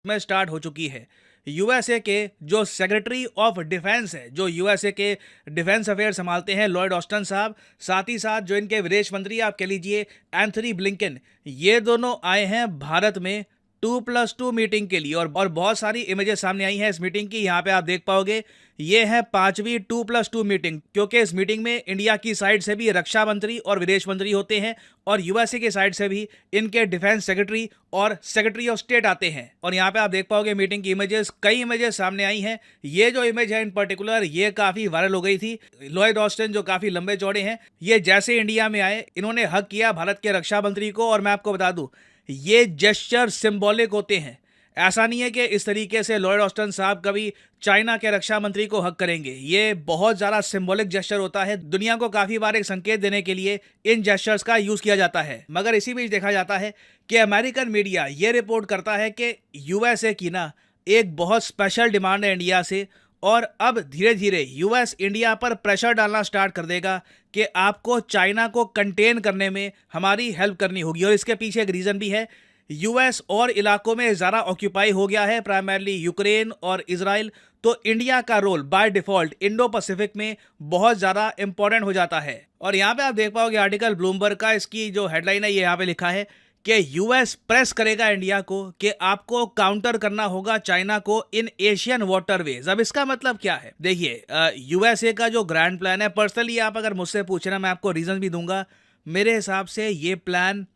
में स्टार्ट हो चुकी है। यूएसए के जो सेक्रेटरी ऑफ डिफेंस है, जो यूएसए के डिफेंस अफेयर संभालते हैं, लॉयड ऑस्टन साहब, साथ ही साथ जो इनके विदेश मंत्री आप कह लीजिए एंथनी ब्लिंकन, ये दोनों आए हैं भारत में 2+2 मीटिंग के लिए। और बहुत सारी इमेजेस सामने आई हैं इस मीटिंग की। यहाँ पे आप देख पाओगे ये है 5वीं 2+2 मीटिंग, क्योंकि इस मीटिंग में इंडिया की साइड से भी रक्षा मंत्री और विदेश मंत्री होते हैं और यूएसए के साइड से भी इनके डिफेंस सेक्रेटरी और सेक्रेटरी ऑफ स्टेट आते हैं। और यहाँ पे आप देख पाओगे मीटिंग की इमेजेस, कई इमेजेस सामने आई हैं। ये जो इमेज है इन पर्टिकुलर, ये काफी वायरल हो गई थी। लॉयड ऑस्टिन जो काफी लंबे चौड़े हैं, ये जैसे इंडिया में आए इन्होंने हक किया भारत के रक्षा मंत्री को। और मैं आपको बता दूं, ये जेस्चर सिंबॉलिक होते हैं। ऐसा नहीं है कि इस तरीके से लॉयड ऑस्टिन साहब कभी चाइना के रक्षा मंत्री को हक करेंगे। ये बहुत ज़्यादा सिंबॉलिक जेस्चर होता है। दुनिया को काफ़ी बार एक संकेत देने के लिए इन जेस्चर्स का यूज़ किया जाता है। मगर इसी बीच देखा जाता है कि अमेरिकन मीडिया ये रिपोर्ट करता है कि यूएसए की ना एक बहुत स्पेशल डिमांड है इंडिया से, और अब धीरे धीरे यूएस इंडिया पर प्रेशर डालना स्टार्ट कर देगा कि आपको चाइना को कंटेन करने में हमारी हेल्प करनी होगी। और इसके पीछे एक रीज़न भी है, यूएस और इलाकों में ज़्यादा ऑक्यूपाई हो गया है, प्राइमरली यूक्रेन और इजराइल। तो इंडिया का role by default Indo Pacific में बहुत ज़्यादा इंपॉर्टेंट हो जाता है। और यहाँ पे आप देख पाओगे आर्टिकल ब्लूमबर्ग का, इसकी जो हेडलाइन है ये यहाँ पे लिखा है कि यूएस प्रेस करेगा इंडिया को कि आपको काउंटर करना होगा चाइना को इन एशियन वाटरवेज। अब इसका मतलब क्या है? देखिए, यूएसए का जो ग्रैंड प्लान है, पर्सनली आप अगर मुझसे पूछना, मैं आपको रीजन भी दूंगा। मेरे हिसाब से ये प्लान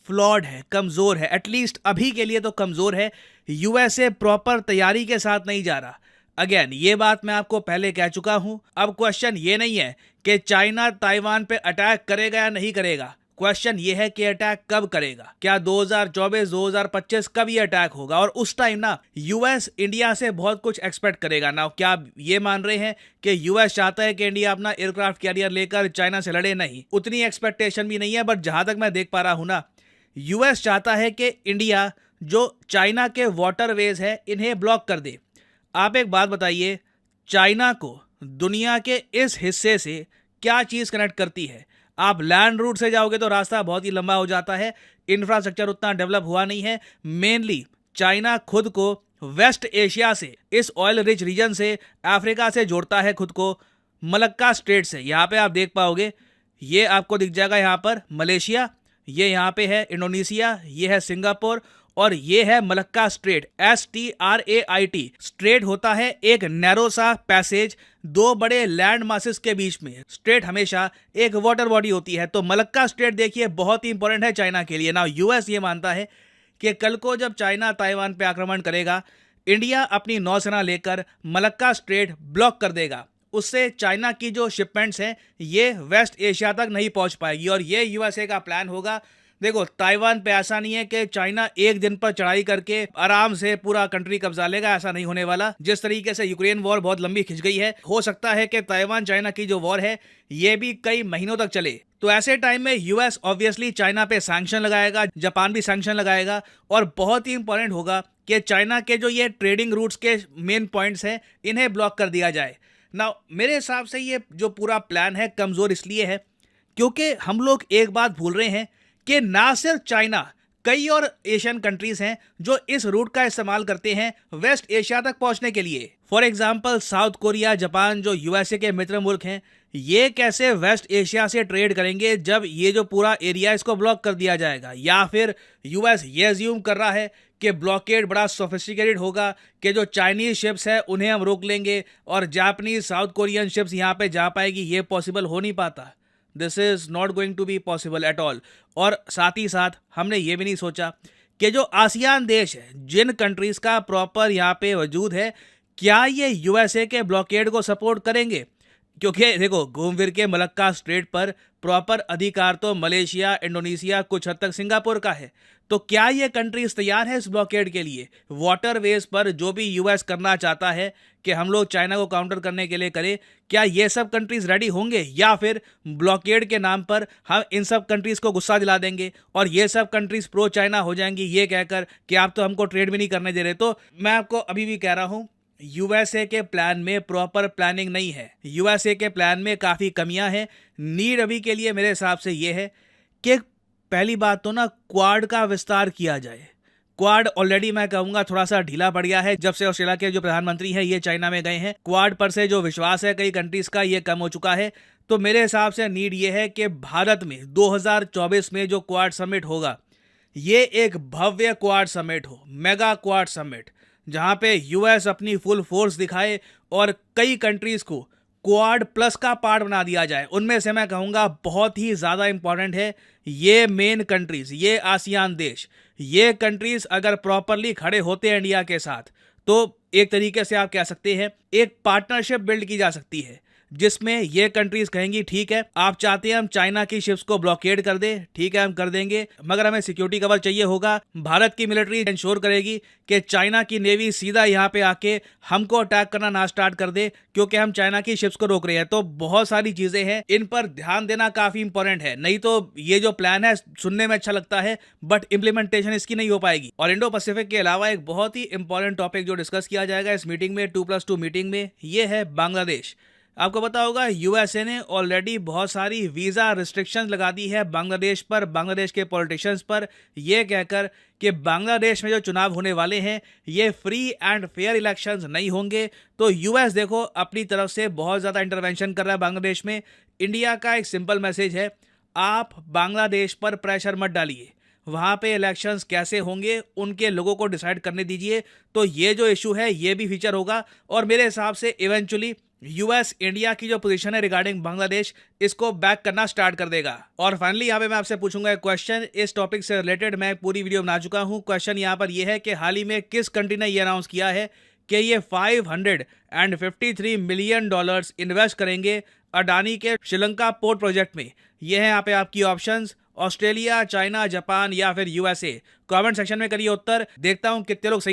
फ्लॉड है, कमजोर है, एटलीस्ट अभी के लिए तो कमजोर है। यूएसए प्रॉपर तैयारी के साथ नहीं जा रहा। अगेन ये बात मैं आपको पहले कह चुका हूं। अब क्वेश्चन ये नहीं है कि चाइना ताइवान पे अटैक करेगा या नहीं करेगा। क्वेश्चन ये है कि अटैक कब करेगा। क्या 2024 2025 कब ये अटैक होगा? और उस टाइम ना यूएस इंडिया से बहुत कुछ एक्सपेक्ट करेगा ना। क्या आप ये मान रहे हैं कि यूएस चाहता है कि इंडिया अपना एयरक्राफ्ट कैरियर लेकर चाइना से लड़े? नहीं, उतनी एक्सपेक्टेशन भी नहीं है। बट जहां तक मैं देख पा रहा हूं ना, यूएस चाहता है कि इंडिया जो चाइना के वाटरवेज है इन्हें ब्लॉक कर दे। आप एक बात बताइए, चाइना को दुनिया के इस हिस्से से क्या चीज़ कनेक्ट करती है? आप लैंड रूट से जाओगे तो रास्ता बहुत ही लंबा हो जाता है, इंफ्रास्ट्रक्चर उतना डेवलप हुआ नहीं है। मेनली चाइना खुद को वेस्ट एशिया से, इस ऑयल रिच रीजन से, अफ्रीका से जोड़ता है खुद को मलक्का स्ट्रेट से। यहाँ पे आप देख पाओगे, ये आपको दिख जाएगा यहाँ पर मलेशिया, ये यहाँ पे है इंडोनेशिया, ये है सिंगापुर और ये है मलक्का स्ट्रेट। STRAIT स्ट्रेट होता है एक नैरो सा पैसेज दो बड़े लैंड मासेस के बीच में। स्ट्रेट हमेशा एक वाटर बॉडी होती है। तो मलक्का स्ट्रेट देखिए बहुत ही इंपॉर्टेंट है चाइना के लिए। ना यूएस ये मानता है कि कल को जब चाइना ताइवान पे आक्रमण करेगा, इंडिया अपनी नौसेना लेकर मलक्का स्ट्रेट ब्लॉक कर देगा। उससे चाइना की जो शिपमेंट्स हैं ये वेस्ट एशिया तक नहीं पहुंच पाएगी। और ये यूएसए का प्लान होगा। देखो, ताइवान पे ऐसा नहीं है कि चाइना एक दिन पर चढ़ाई करके आराम से पूरा कंट्री कब्जा लेगा, ऐसा नहीं होने वाला। जिस तरीके से यूक्रेन वॉर बहुत लंबी खिंच गई है, हो सकता है कि ताइवान चाइना की जो वॉर है ये भी कई महीनों तक चले। तो ऐसे टाइम में यूएस ऑब्वियसली चाइना पे सैंक्शन लगाएगा, जापान भी सैंक्शन लगाएगा। और बहुत ही इंपॉर्टेंट होगा कि चाइना के जो ये ट्रेडिंग रूट्स के मेन पॉइंट्स हैं इन्हें ब्लॉक कर दिया जाए। ना मेरे हिसाब से ये जो पूरा प्लान है कमजोर इसलिए है क्योंकि हम लोग एक बात भूल रहे हैं कि ना सिर्फ चाइना, कई और एशियन कंट्रीज हैं जो इस रूट का इस्तेमाल करते हैं वेस्ट एशिया तक पहुंचने के लिए। For example south Korea, Japan जो यूएसए के मित्र मुल्क हैं, ये कैसे वेस्ट एशिया से ट्रेड करेंगे जब ये जो पूरा एरिया इसको ब्लॉक कर दिया जाएगा? या फिर यूएस ये अज्यूम कर रहा है कि ब्लॉकेड बड़ा सोफिस्टिकेटेड होगा कि जो चाइनीज शिप्स है उन्हें हम रोक लेंगे और जापानीज साउथ कोरियन शिप्स यहाँ पे जा पाएगी? ये पॉसिबल हो नहीं पाता। This is not going to be possible at all. और साथ ही साथ हमने ये भी नहीं सोचा कि जो आसियान देश है, जिन कंट्रीज का प्रॉपर यहाँ पे वजूद है, क्या ये यूएसए के ब्लॉकेड को सपोर्ट करेंगे? क्योंकि देखो, घूम फिर के मलक्का स्ट्रेट पर प्रॉपर अधिकार तो मलेशिया, इंडोनेशिया, कुछ हद तक सिंगापुर का है। तो क्या ये कंट्रीज तैयार है इस ब्लॉकेड के लिए? वाटरवेज पर जो भी यूएस करना चाहता है कि हम लोग चाइना को काउंटर करने के लिए करें, क्या ये सब कंट्रीज रेडी होंगे? या फिर ब्लॉकेड के नाम पर हम इन सब कंट्रीज को गुस्सा दिला देंगे और ये सब कंट्रीज प्रो चाइना हो जाएंगी ये कहकर कि आप तो हमको ट्रेड भी नहीं करने दे रहे? तो मैं आपको अभी भी कह रहा हूं, यूएसए के प्लान में प्रॉपर प्लानिंग नहीं है। यूएसए के प्लान में काफ़ी कमियां हैं। नीड अभी के लिए मेरे हिसाब से ये है कि पहली बात तो ना क्वाड का विस्तार किया जाए। क्वाड ऑलरेडी मैं कहूंगा थोड़ा सा ढीला पड़ गया है जब से ऑस्ट्रेलिया के जो प्रधानमंत्री हैं ये चाइना में गए हैं। क्वाड पर से जो विश्वास है कई कंट्रीज का ये कम हो चुका है। तो मेरे हिसाब से नीड ये है कि भारत में 2024 में जो क्वाड समिट होगा ये एक भव्य क्वाड समिट हो, मेगा क्वाड समिट, जहां पे यूएस अपनी फुल फोर्स दिखाए और कई कंट्रीज को क्वाड प्लस का पार्ट बना दिया जाए। उनमें से मैं कहूंगा बहुत ही ज्यादा इंपॉर्टेंट है ये मेन कंट्रीज, ये आसियान देश। ये कंट्रीज अगर प्रॉपरली खड़े होते हैं इंडिया के साथ तो एक तरीके से आप कह सकते हैं एक पार्टनरशिप बिल्ड की जा सकती है जिसमें ये कंट्रीज कहेंगी ठीक है आप चाहते हैं हम चाइना की शिप्स को ब्लॉकेड कर दें, ठीक है हम कर देंगे, मगर हमें सिक्योरिटी कवर चाहिए होगा। भारत की मिलिट्री इंश्योर करेगी कि चाइना की नेवी सीधा यहाँ पे आके हमको अटैक करना ना स्टार्ट कर दे क्योंकि हम चाइना की शिप्स को रोक रहे हैं। तो बहुत सारी चीजें हैं, इन पर ध्यान देना काफी इंपॉर्टेंट है। नहीं तो ये जो प्लान है सुनने में अच्छा लगता है बट इंप्लीमेंटेशन इसकी नहीं हो पाएगी। और इंडो पैसिफिक के अलावा एक बहुत ही इंपॉर्टेंट टॉपिक जो डिस्कस किया जाएगा इस मीटिंग में, 2+2 मीटिंग में, ये है बांग्लादेश। आपको पता होगा यूएसए ने ऑलरेडी बहुत सारी वीज़ा रिस्ट्रिक्शंस लगा दी है बांग्लादेश पर, बांग्लादेश के पॉलिटिशियंस पर, यह कहकर कि बांग्लादेश में जो चुनाव होने वाले हैं ये फ्री एंड फेयर इलेक्शंस नहीं होंगे। तो यूएस देखो अपनी तरफ से बहुत ज़्यादा इंटरवेंशन कर रहा है बांग्लादेश में। इंडिया का एक सिंपल मैसेज है, आप बांग्लादेश पर प्रेशर मत डालिए, वहाँ पे इलेक्शंस कैसे होंगे उनके लोगों को डिसाइड करने दीजिए। तो ये जो इशू है ये भी फीचर होगा और मेरे हिसाब से इवेंचुअली यूएस इंडिया की जो पोजीशन है रिगार्डिंग बांग्लादेश इसको बैक करना स्टार्ट कर देगा। और फाइनली यहाँ पे मैं आपसे पूछूंगा एक क्वेश्चन, इस टॉपिक से रिलेटेड मैं पूरी वीडियो बना चुका हूँ। क्वेश्चन यहाँ पर यह है कि हाल ही में किस कंट्री ने ये अनाउंस किया है कि ये $553 मिलियन इन्वेस्ट करेंगे अडानी के श्रीलंका पोर्ट प्रोजेक्ट में। ये है यहाँ पे आपकी ऑप्शंस, ऑस्ट्रेलिया, चाइना, जापान या फिर यूएसए। कमेंट सेक्शन में करिए उत्तर, देखता हूँ कितने लोग सही